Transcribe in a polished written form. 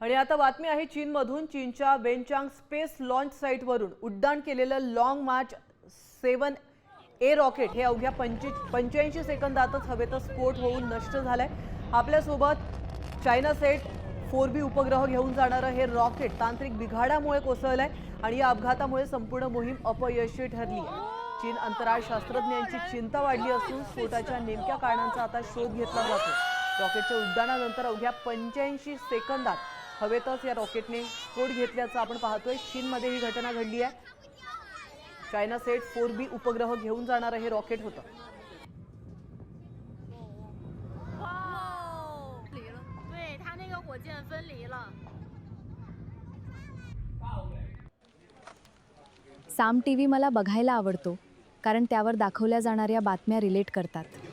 आणि आता बातमी आहे चीनमधून। चीनच्या वेनचांग स्पेस लॉन्च साइटवरून उड्डाण केलेलं लाँग मार्च 7A रॉकेट हे अवघ्या 85 सेकंदातच हवेतच स्फोट होऊन नष्ट झालंय। आपल्यासोबत चायना सेट 4B उपग्रह घेऊन जाणारं हे रॉकेट तांत्रिक बिघाडामुळे कोसळलंय आणि या अपघातामुळे संपूर्ण मोहीम अपयशी ठरली आहे। चीन अंतराळ शास्त्रज्ञांची चिंता वाढली असून स्फोटाच्या नेमक्या कारणांचा आता शोध घेतला जातो। रॉकेटच्या उड्डाणानंतर अवघ्या 85 सेकंदात हवेतच या रॉकेटने स्फोट घेतल्याचं आपण पाहतोय। चीनमध्ये ही घटना घडली आहे। चायना सेट 4B उपग्रह घेऊन जाणारं हे रॉकेट होतं। साम टीव्ही मला बघायला आवडतो, कारण त्यावर दाखवल्या जाणाऱ्या बातम्या रिलेट करतात।